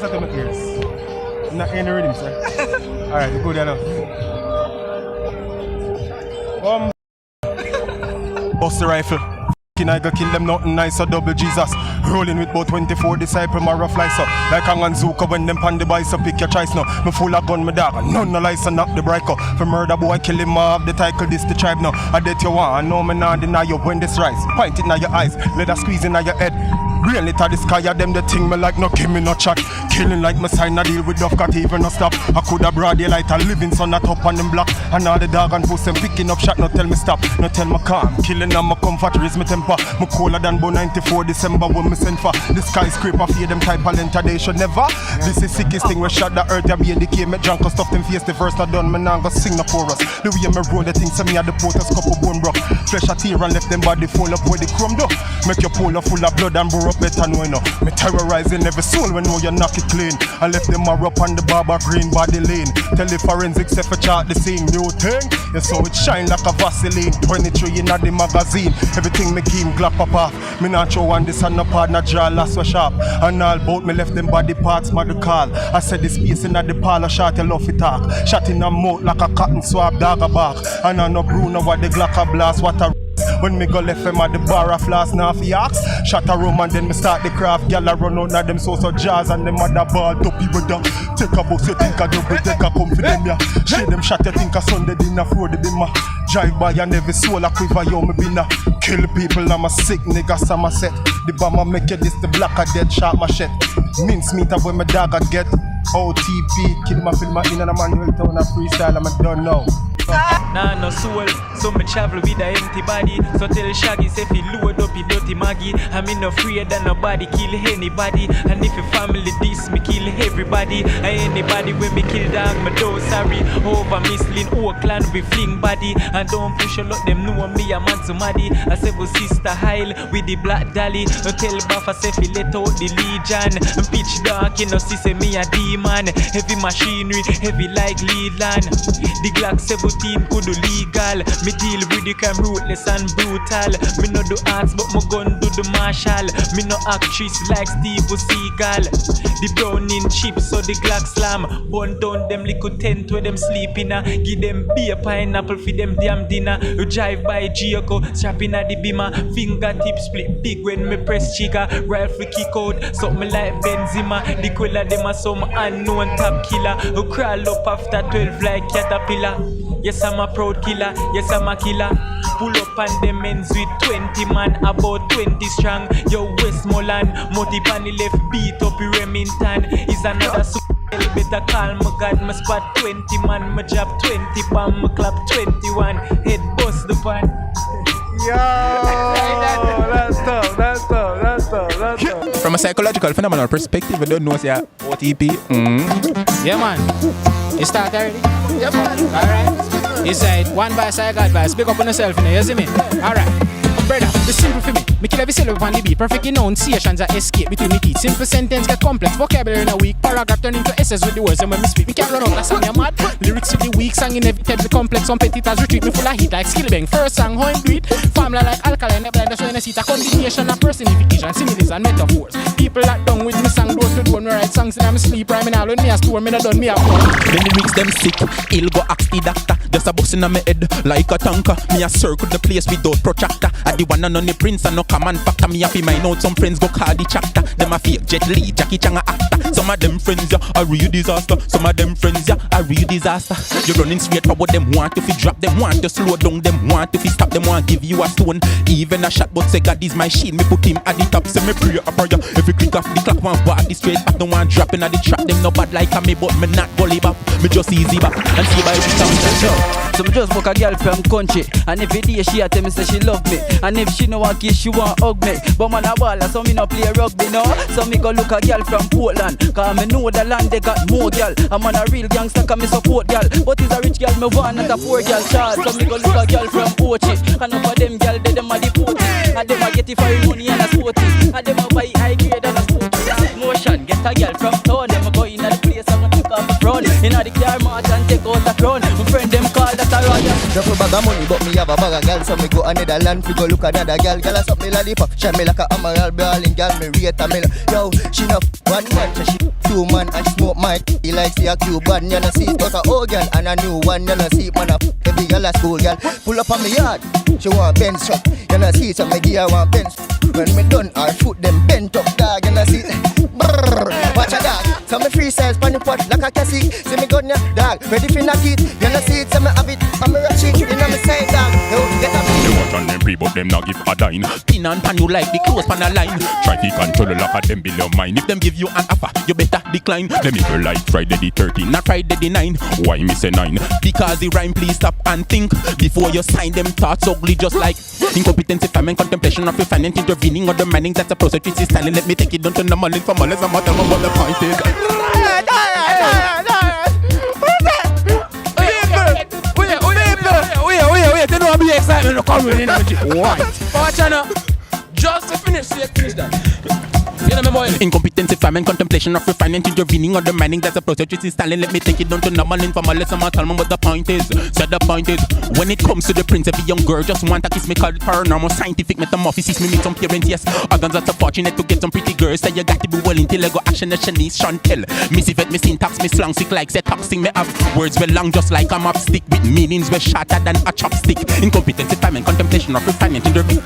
closer to my ears. I'm not hearing the rhythm, sir. Alright, we go there now. Bust the rifle. I go kill them nothing nice, so double Jesus. Rolling with about 24 disciples, my rough lice up. Like Hang and Zuka when them pan the bice up, pick your choice now. Me full of gun, me dog, and none no lice, so knock the break up. For murder boy, kill him off, the title, this the tribe now. I did you want, I know me not deny you when this rise. Point it in your eyes, let her squeeze in your head. Rain it at the sky, them the thing me like no give me no chat. Killing like me sign a deal with Duff, got even no stop. I coulda broad daylight a living sun a top on them block. And all the dog and puss them picking up shot, no tell me stop, no tell me calm. Killing and my comfort, raise me temper. Me colder than bo 94 December when me send for. The skyscraper fear them type of length they should never. This is sickest thing we shot the earth, ya be a decay. Me drunk and stuff them face the verse not done, me now go sing the chorus. The way me roll the thing, so me at the porters couple bone broke. Flesh a tear and left them body full up where the chrome do. Make your polar full of blood and burr up better know you know. Me terrorizing every soul when know you knock it clean. I left them a up on the barber green body lane. Tell the forensics if a chart the same new thing. You saw it shine like a Vaseline. 23 in the magazine. Everything me game glap up off. Me not show one this and no partner draw last was sharp. And all bout me left them body parts mother call. I said the space in the parlor shot you love it talk. Shot in a mouth like a cotton swab dog a bark. And I no Bruno what the Glock a blast what a. When me go left him at the bar of last now for yaks. Shot a room and then me start the craft. Gyal a run out of them so jazz and them other ball toppy with them. Take a bus you think a double take a come for them ya. Shade them shot you think a Sunday dinner for the dimmer. Drive by and every soul a quiver yo me binna. Kill people I'm a sick nigga some a set. The bomber make you this the black a dead shot my shit. Mince meat up when my dog a get. OTP kill my film in and a manual town a freestyle I'm a done now. Nah, no soul, so me travel with a empty body. So tell Shaggy, say fi load up in dirty Maggie. I'm in no afraid that nobody kill anybody. And if your family diss me, kill everybody. And anybody when me kill dog, me do sorry. Over Mislin, Oakland, we fling body. And don't push a lot, them know me a man somebody. I say for sister Heil with the black dolly. No tell Buffa, say fi let out the legion. And pitch dark, you know, see say me a demon. Heavy machinery, heavy like lead land. The Glock 17 could do legal. Me deal with the crime ruthless and brutal. Me no do arts but my gun do the marshal. Me no actress like Steve Seagal. The browning chips so the Glock slam. Burn down them little tent where them sleep in. Give them beer pineapple for them damn dinner. You drive by Gioco, strapping at the beamer. Fingertip split big when me press trigger. Rifle kick out, something like Benzema. The color them are some unknown top killer. You crawl up after 12 like caterpillar. Yes, I'm a proud killer, yes, I'm a killer. Pull up on them ends with 20 man, about 20 strong. Yo, Westmoreland, Moti Pani left beat up Remington. Is another super better call my God, my spot 20 man, my job 20 bomb, my clap 21. Head bust the pan. Yo, that's tough, that's tough, that's tough, that's tough. From a psychological phenomenal perspective, I don't know say OTP. Yeah man, you start already? Yeah man. Alright. Inside, one by side, God by. Speak up on yourself, you see me? Alright. Brother, be simple for me. Me kill every syllable on the beat. Perfect enunciations are escape between me teeth. Simple sentence get complex. Vocabulary in a week. Paragraph turn into essays with the words and when me speak. Me can't run out that song, you mad? Lyrics to the weak. Song inevitably complex. Some petitas retreat. Me full of heat like skill bang. First song, how him do it? Formula like alkaline. The blend that's when I see it. A combination of personification, similes and metaphors. People that done with me song door to door. Me write songs in my sleep. Rhyming all when me a store. Me not done me a more. Then the lyrics them sick. He'll go ask the doctor. Just a bust in my head like a tanker. Me a circle the place without protractor. I the one and only prince and no command factor. Me happy my notes. Some friends go call the chapter. Them a fake Jet Li, Jackie Chan a actor. Some of them friends yeah, a real disaster. Some of them friends yeah, a real disaster. You running straight forward. Them want to fi drop. Them want to slow down. Them want to fi stop. Them want give you a stone. Even a shot but say God is my shield. Me put him at the top. Say me pray a prayer. Every click off the clock one body straight back. Don't want dropping at the trap. Them no bad like a me but me not gully back. Me just easy back and see by the time. So me just fuck a girl from country. And every day she a tell me say she love me. And if she no want kiss she want hug me. But man a baller so me no play rugby no. So me go look a girl from Portland. Cause me know the land they got more girl. I'm on a real gangster cause me support girl. But is a rich girl me want not a poor girl child. So me go look a girl from Ochi. And up of them girl they them a the 40. And them a get it for money and a sporty. And them a buy high grade and a sporty. Motion get a girl from town. Them a go in a the place and a pick up the front. In a the car march and take out the crown. My friend them call that a riot. Duffel bag of money, but me have a bag of gal. So me go another land, fi go look another gal. Gal a suck me lollipop, shine me like a emerald. Brawling gal, me rate a mill. Yo, she not one man, so she two man. And she smoke my he like see a Cuban. You know see it, got a old gal and a new one. You know see it, man a every gal a school gal. Pull up on me yard, she want Benz truck. You know see it, so me give her one Benz. When me done, her foot them bent up, dog. You know see it, brrr, watch a dog. So me freestyle, pan the pot like a cassie. See me gun ya, dog, ready for knock it. You know see it, so me have it, and me rush it. You know me say dog, yo, get up. They watch on them free, but them not give a dime. Pin and pan you like the close pan a line. Try to control the lock of them below mine. If them give you an offer, you better decline. Them if you like Friday the 13, not Friday the 9. Why me say 9? Because the rhyme, please stop and think before you sign them thoughts ugly just like incompetency, famine, contemplation of refinement, intervening or the mining. That's a process which is styling. Let me take it down to normal informal. I'm not telling what the point is. Wait, you know I'll be excited to come with energy. What? Watch out. Just to finish that. You know my boy. Incompetency, famine, contemplation of refinement, intervening or the mining. That's a process which is styling. Let me take it down to normal informal. I'm not telling what the point is. Said the point is, when it comes to the prince, every young girl just want to kiss me. Call it paranormal, scientific metamorphosis. Me meet some parents, yes. Organs that's so fortunate to get some pretty girls. So you got to be willing till I go action and Shanice Chantel. Missy vet, me syntax, me slang sick like say toxic. Me have words well long just like a mop stick with meanings well shorter than a chopstick. Incompetency, famine, contemplation of refinement, intervening.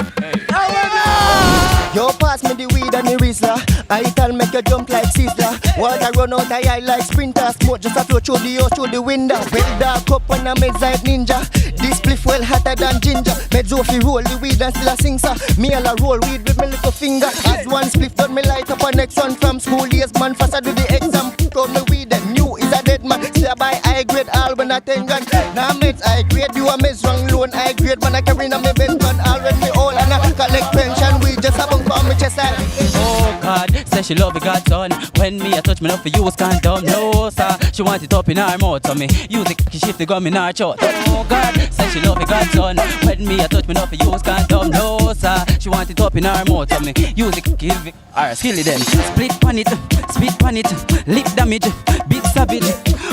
Yo, pass me the weed and the Rizla. I tell make you jump like Sizzler. Water run out of eye like sprinter. Smoke just a flow through the house through the window. Well dark up on a meds like ninja. This spliff well hotter than ginger. Meds off you roll the weed and still a sing sir. Me all a roll weed with me little finger. As one spliff done me light up a next one from school years. Man faster do the exam. Throw me weed and you is a dead man. Still buy high grade all when I 10 grand. Now meds high grade you a meds wrong loan high grade. Man I carry on me best gun all when me all and I collect pension. We just have a on me chest and oh God, say she love it Gadson. When me I touch me up for you was condom. No sir, she want it up in her mouth. So me use it, she shift the gum in her short. Oh God, say she love it Gadson. When me I touch me up for you was condom. No sir, she want it up in her mouth. So me use it, give it, alright, skill it then. Split pan it, spit pan it, lip damage, big savage.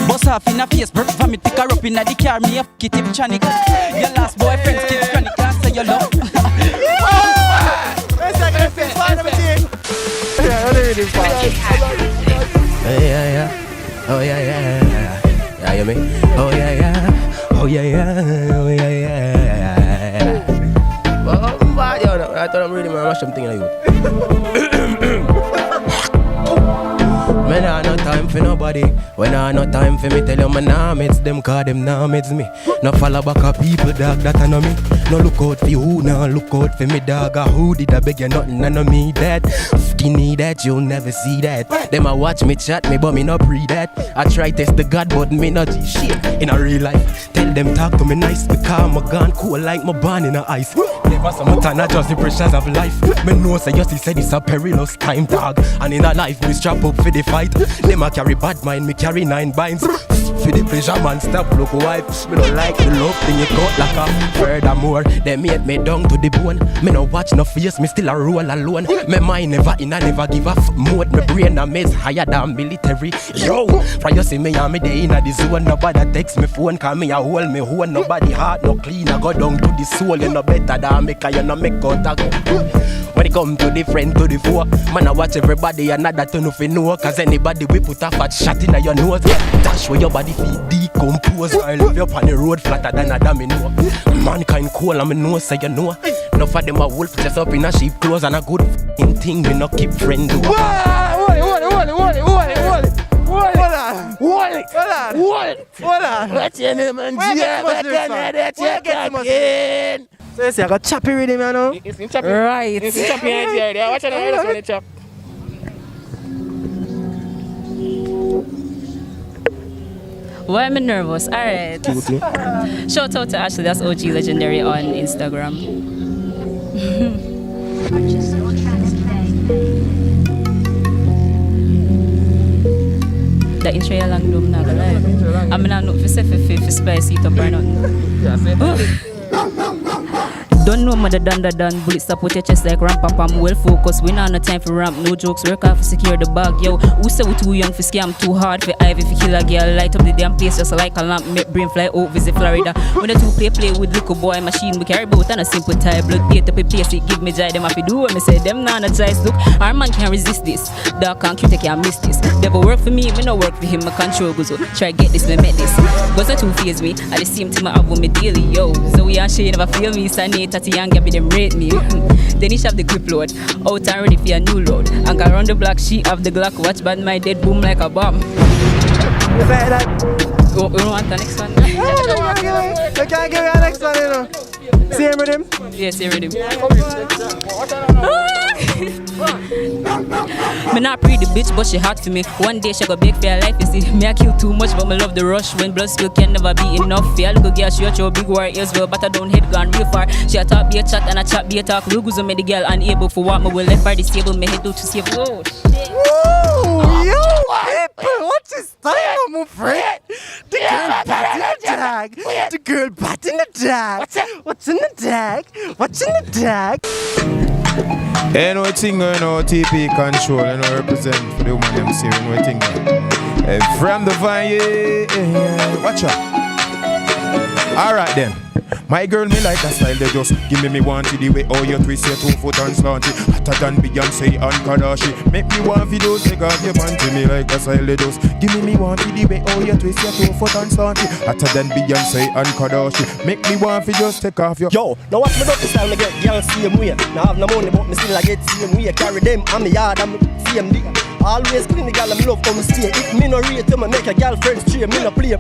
Bust off in her face, burp vomit, pick her up in the car. Me a f*** it, tip chanic. Your last boyfriend skills chronic, can't say you love. Oh yeah. Yeah, you mean? Oh yeah. Well, yo, I thought I'm reading my rush something like you. Man, I no time for nobody. When I no time for me, tell you my nah meds them, cause them nah meds me. No follow back a people, dog, that I know me. No look out for you, no look out for me, dog. Who did I beg you nothing, I know me that. Skinny that, you'll never see that. Them I watch me chat me, but me no pre that. I try test the God, but me not shit in a real life. Tell them talk to me nice, because I'm gone cool like my band in a ice. Never some time, not just the pressures of life. Me know say just said it's a perilous time, dog. And in a life, we strap up for the fight. Them a carry bad mind, me carry 9 binds. For the pleasure man, stop look wife. Me don't like the love thing you got like a. Furthermore, they made me down to the bone. Me no watch no face, me still a roll alone. Me mind never in, I never give up mode. Me brain a mess higher than military. Yo, from you see me and me day in the zone. Nobody text me phone, call me a hold me home. Nobody heart no clean, I go down to the soul. You no better than me, cause you no make contact. When it come to the friend to the foe, man I watch everybody another turn off you know. Cause anybody we put a fat shot in your nose. Dash where your body feel decompose. I live up on the road flatter than a damn know. Mankind cool and me know say you know. Enough of them a wolf just up in a sheep clothes. And a good f***ing thing we no keep friend do. Hold on. What's your name and so you see, I got choppy rhythm, you know? It's choppy. Right. It's choppy right there. Watch out, that's when it chop. Why am I nervous? Alright. Shout out to Ashley, that's OG Legendary on Instagram. The intro you long doom naga live. I'm not for spicy it up or nothing. Don't know mother done. Bullets stop with your chest like ramp up. I'm well focused. We not no time for ramp. No jokes. Work hard for secure the bag. Yo, who say we too young for scam? Too hard for Ivy for kill a girl. Light up the damn place just like a lamp. Make brain fly out visit Florida. When the two play with little boy machine. We carry both on a simple tie. Blood date up a place. It give me joy. Them happy do what me say. Them not no choice. Look, our man can't resist this. Dark and cute, can't miss this. Devil work for me no work for him. My control goes up. Try get this, me met this. Goes to two phase me. At the same time I have with me daily. Yo, so we and she never feel me. Sunny, tatty and Gabby them rate me. Then he have the grip load. Out and ready for a new load. And go around the block, she have the Glock. Watch bad my dead boom like a bomb. We want the next one. You can't give me the next one, you know. Same rhythm? Yeah, same rhythm. Me not pretty bitch, but she hot for me. One day she go big for her life, you see. Me I kill too much, but me love the rush. When blood spill can never be enough. Feel little girl, she watch your big war ears well, but I don't head gone real far. She a talk, be a chat, and a chat, be a talk. Real goes on me the girl unable for what me will left by the table. Me head do to save. Oh shit. Whoa, yo, people, what's this style, my friend? The girl bat in the tag. The girl bat in the tag. What's in the tag? What's in the tag? You know what thing, you know OTP control, you know represent for the woman them see, you know what thing. From the vine, yeah. Watch out. Alright then. My girl, me like that style, they just give me want to the way how you twist your 2 foot and slant it. Hotter than Beyonce and Kardashian. Make me want videos, take off your panty. Me like that style, they just give me want to the way how you twist your 2 foot and slant it. Hotter than Beyonce and Kardashian. Make me want videos, take off your. Yo, now watch me up this time, I get girls same way. Now have no money, but me still I get same way. Carry them on me yard, I'm same day. Always clean the girl, I'm love come stay. If me no rate, me make a girlfriend straight. Me no play.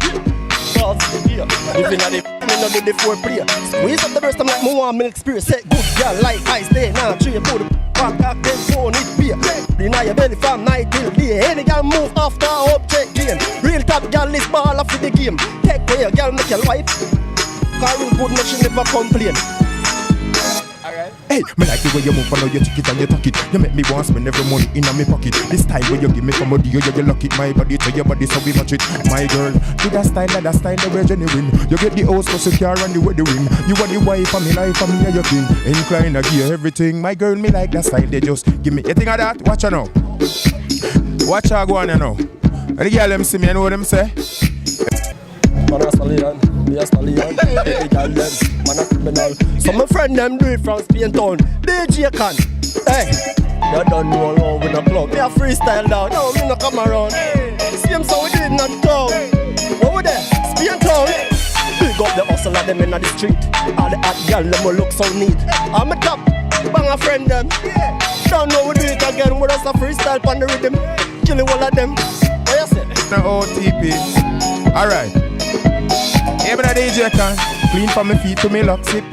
If you know the me no do the 4-play. Squeeze up the breast, I'm like me want milk spirit. Set good girl like ice day. Now tree put the back up, then phone it beer. Deny your belly from night till day. Any girl move after object game. Real top girl is ball off the game. Take away your girl, make your wife. Cause real good, no she never complain. Hey, me like the way you move, follow your ticket and you tuck it. You make me want spend every money in my pocket. This time when you give me some money, you lock it. My body to your body, so we match it. My girl, do that style, the way genuine. You get the house for secure and the wedding ring. You are the wife of me life, and me are your king. Incline, I give you everything. My girl, me like that style, they just give me anything of that. Watch her now. Watch her go on now. And the girl them see me, you know what them say? Man a stallion, be a stallion. Baby girl them, man a criminal. Some of my friend them do it from Spain town. DJ can. Hey, you don't know along with the club. Me a freestyle down. No, me no come around. Same so we did in the town. What we there? Spain town. Big up the hustle of them in the street. All the hot girl them will look so neat. I'm a top, bang a friend them. Don't know we do it again. We just a freestyle on the rhythm. Kill all of them. What you say? The OTP. Alright. Hey, but the DJ can clean from my feet to me lock sip.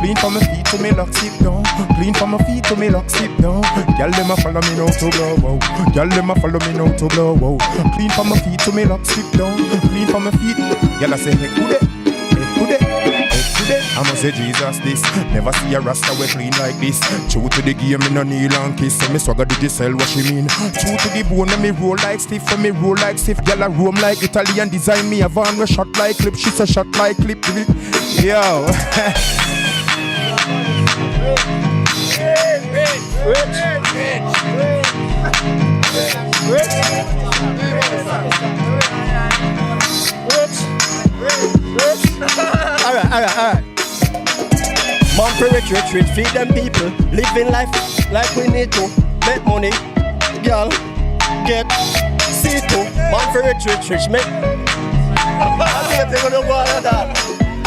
Clean from my feet to me lock sip down. Clean from my feet to me lock sip down. Girl them a follow me now to blow wow. Girl them a follow me now to blow wow. Clean from my feet to me lock sip down. Clean from my feet. Girl I say hey kude, hey kude, hey kude. I'ma say Jesus this. Never see a rasta we clean like this. True to the game me no kneel and kiss. So me swagger digicel what she mean. True to the bone me roll like stiff. For me roll like stiff. Girl I roam like Italian design. Me a van we shot like clip. She say shot like clip. Yo. Alright. Man for rich, feed them people. Living life like we need to. Make money, girl, get see to. Man for rich, make.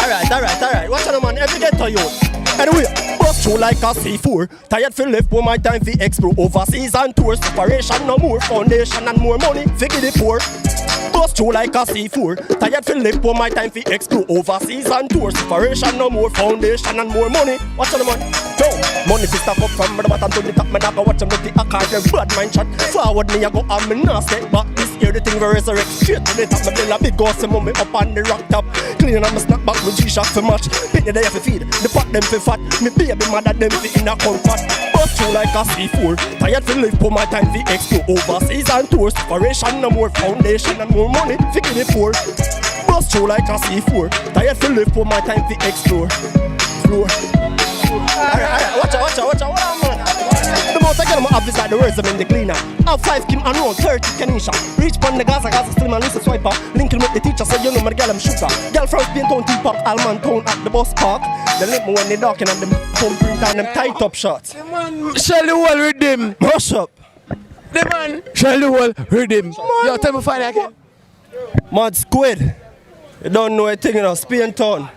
Alright. Watch out, man. Every get to you. Anyway, bust through like a C4. Tired for live, for my time for explore. Overseas and tours. Separation no more. Foundation and more money. Figure the poor. Bust through like a C4. Tired for live, for my time for explore. Overseas and tours. Separation no more. Foundation and more money. Watch out, man. Yo, money fi stack up from the bottom to the top. Me dog watch them with the accord. Bad mind shot. Forward me I go and me not step back. This year the thing will resurrect. Straight to the top. Me build a big gossip mummy up on the rock top. Clean and me snack back with G-Shock for match. Pick the day for feed. The pot them for fat. Me baby mother them fi in a comfort. Bust through like a C4. Tired for live, for my time fi explore. Overseas and tours. Separation no more. Foundation and more money. Figure the poor. Bust through like a C4. Tired for live, for my time fi explore. Floor. Alright, watch out, man. The most I get them up is like the words I'm in the cleaner. Have 5 Kim and round 30 Kenisha. Reach pon the Gaza slim and listen swiper. Linking with the teacher, so you know my girl I'm shooter. Girl from Spain town T-Pop, Alman town at the bus park. They link me when they darking and them pump print and them tight up shots. Shelly Wall rhythm. Rush up. The man. Shelly Wall rhythm. Yo, tell me find again. Mad Squid. You don't know a thing, you know, Spain town.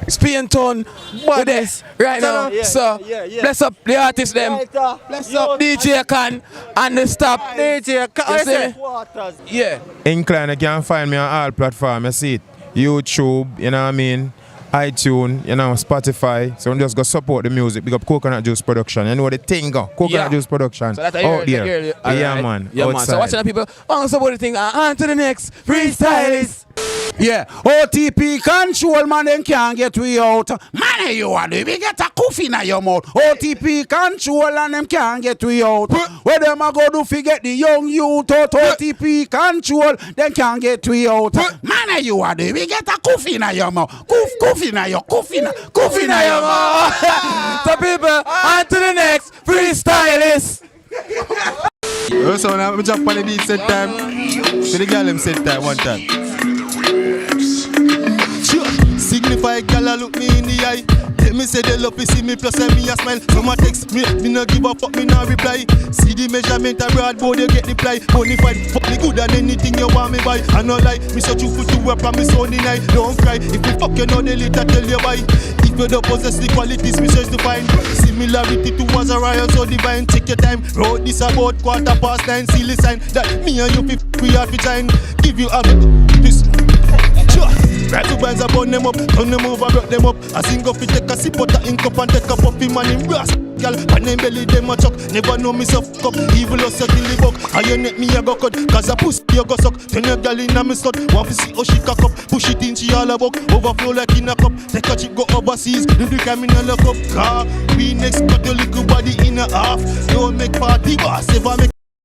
Spain town, but this right now, so bless up the artists them, bless up DJ Khan and the stop DJ Khan. Yeah. Incline, you can find me on all platforms, you see it. YouTube, you know what I mean? iTunes, you know, Spotify. So just go support the music. Big up Coconut Juice Production. You know the thing go. Coconut Juice Production. So that's out there. Yeah, man. Yeah, man. So watching the people on support the thing and on to the next freestylist. Yeah, OTP control, man, them can't get we out. Man, you are we get a coffee in your mouth. OTP control and them can't get we out. Where them a go do forget the young youth out. OTP control, them can't get we out. Man, you are we get a coffee in your mouth. Coffee in your mouth. So people, on to the next freestylist. So now I'm jump on the beat set time. To the girl them set time one time. Signify gala look me in the eye. Let me say they love to see me plus send me a smile. Some a text me no give a fuck, me no reply. See the measurement a broad board, you get the ply. Bonafide, fuck me good than anything you want me buy. I no lie, me so you put to work and me so deny. Don't cry, if you fuck you know the later tell you why. If you don't possess the qualities we search to find. Similarity to Azariah so divine. Take your time, wrote this about 9:15. See the sign that me and you we have to join. Give you a this. Right to bands I burn them up, turn them over, brought them up. I sing up, take a sip out the ink up and take a puffy man in brass. Girl, and then belly them a chuck. Never know me suck up, evil us a kill the buck. And you net me a go cut, cause a pussy you go suck. Turn your girl in a me stud, want to see how she cock up. Push it in, she all a buck, overflow like in a cup. Take a chip, go overseas, do the criminal look up. Car, we next cut your little body in a half. Don't make party boss, ever make